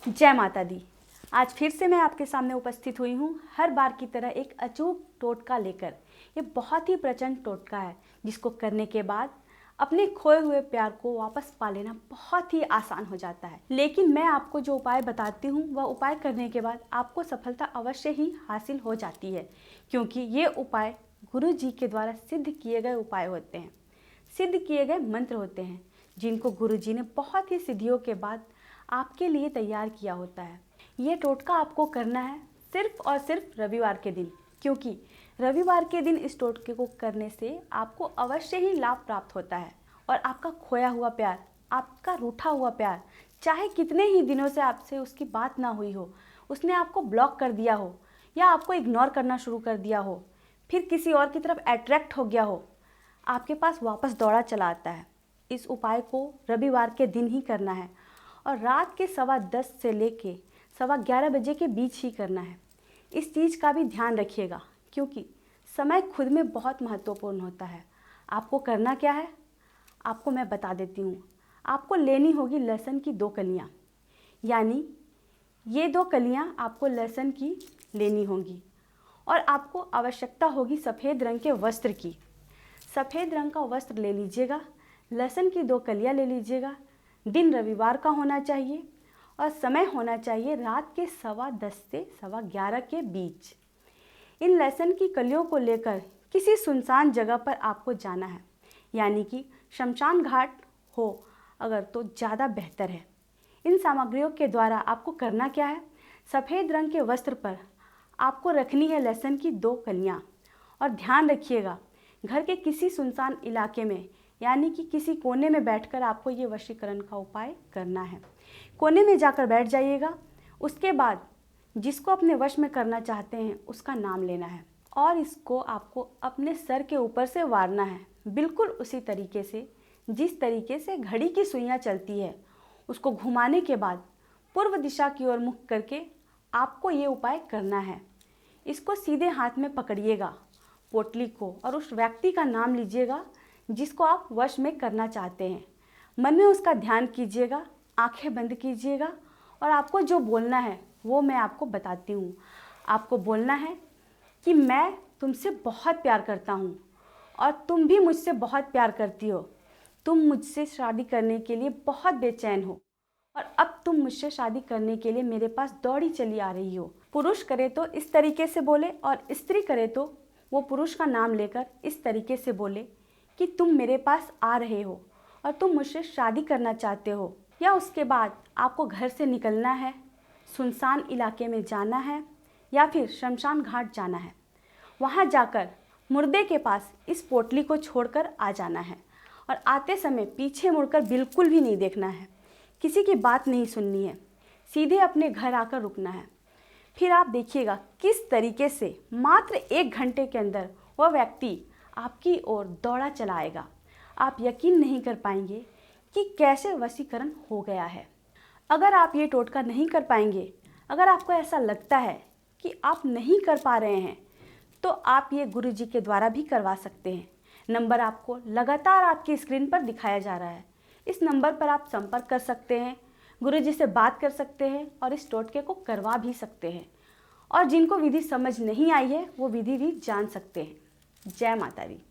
जय माता दी। आज फिर से मैं आपके सामने उपस्थित हुई हूँ, हर बार की तरह एक अचूक टोटका लेकर। ये बहुत ही प्रचंड टोटका है जिसको करने के बाद अपने खोए हुए प्यार को वापस पा लेना बहुत ही आसान हो जाता है। लेकिन मैं आपको जो उपाय बताती हूँ वह उपाय करने के बाद आपको सफलता अवश्य ही हासिल हो जाती है, क्योंकि ये उपाय गुरु जी के द्वारा सिद्ध किए गए उपाय होते हैं, सिद्ध किए गए मंत्र होते हैं, जिनको गुरु जी ने बहुत ही सिद्धियों के बाद आपके लिए तैयार किया होता है। ये टोटका आपको करना है सिर्फ और सिर्फ रविवार के दिन, क्योंकि रविवार के दिन इस टोटके को करने से आपको अवश्य ही लाभ प्राप्त होता है और आपका खोया हुआ प्यार, आपका रूठा हुआ प्यार, चाहे कितने ही दिनों से आपसे उसकी बात ना हुई हो, उसने आपको ब्लॉक कर दिया हो या आपको इग्नोर करना शुरू कर दिया हो, फिर किसी और की तरफ अट्रैक्ट हो गया हो, आपके पास वापस दौड़ा चला आता है। इस उपाय को रविवार के दिन ही करना है और रात के 10:15 से लेके 11:15 बजे के बीच ही करना है। इस चीज़ का भी ध्यान रखिएगा, क्योंकि समय खुद में बहुत महत्वपूर्ण होता है। आपको करना क्या है, आपको मैं बता देती हूँ। आपको लेनी होगी लहसुन की 2 कलियाँ, यानी ये 2 कलियाँ आपको लहसुन की लेनी होंगी और आपको आवश्यकता होगी सफ़ेद रंग के वस्त्र की। सफ़ेद रंग का वस्त्र ले लीजिएगा, लहसुन की 2 कलियाँ ले लीजिएगा। दिन रविवार का होना चाहिए और समय होना चाहिए रात के 10:15 से 11:15 के बीच। इन लहसुन की कलियों को लेकर किसी सुनसान जगह पर आपको जाना है, यानी कि शमशान घाट हो अगर तो ज़्यादा बेहतर है। इन सामग्रियों के द्वारा आपको करना क्या है, सफ़ेद रंग के वस्त्र पर आपको रखनी है लहसुन की 2 कलियाँ। और ध्यान रखिएगा, घर के किसी सुनसान इलाके में, यानी कि किसी कोने में बैठकर आपको ये वशीकरण का उपाय करना है। कोने में जाकर बैठ जाइएगा। उसके बाद जिसको अपने वश में करना चाहते हैं उसका नाम लेना है और इसको आपको अपने सर के ऊपर से वारना है, बिल्कुल उसी तरीके से जिस तरीके से घड़ी की सुइयाँ चलती है। उसको घुमाने के बाद पूर्व दिशा की ओर मुख करके आपको ये उपाय करना है। इसको सीधे हाथ में पकड़िएगा पोटली को और उस व्यक्ति का नाम लीजिएगा जिसको आप वश में करना चाहते हैं। मन में उसका ध्यान कीजिएगा, आंखें बंद कीजिएगा और आपको जो बोलना है वो मैं आपको बताती हूँ। आपको बोलना है कि मैं तुमसे बहुत प्यार करता हूँ और तुम भी मुझसे बहुत प्यार करती हो। तुम मुझसे शादी करने के लिए बहुत बेचैन हो और अब तुम मुझसे शादी करने के लिए मेरे पास दौड़ी चली आ रही हो। पुरुष करे तो इस तरीके से बोले और स्त्री करे तो वो पुरुष का नाम लेकर इस तरीके से बोले कि तुम मेरे पास आ रहे हो और तुम मुझसे शादी करना चाहते हो। या उसके बाद आपको घर से निकलना है, सुनसान इलाके में जाना है या फिर शमशान घाट जाना है। वहाँ जाकर मुर्दे के पास इस पोटली को छोड़कर आ जाना है और आते समय पीछे मुड़कर बिल्कुल भी नहीं देखना है, किसी की बात नहीं सुननी है, सीधे अपने घर आकर रुकना है। फिर आप देखिएगा किस तरीके से मात्र 1 घंटे के अंदर वह व्यक्ति आपकी ओर दौड़ा चला आएगा। आप यकीन नहीं कर पाएंगे कि कैसे वशीकरण हो गया है। अगर आप ये टोटका नहीं कर पाएंगे, अगर आपको ऐसा लगता है कि आप नहीं कर पा रहे हैं, तो आप ये गुरु जी के द्वारा भी करवा सकते हैं। नंबर आपको लगातार आपकी स्क्रीन पर दिखाया जा रहा है। इस नंबर पर आप संपर्क कर सकते हैं, गुरु जी से बात कर सकते हैं और इस टोटके को करवा भी सकते हैं। और जिनको विधि समझ नहीं आई है वो विधि भी जान सकते हैं। जय माता दी।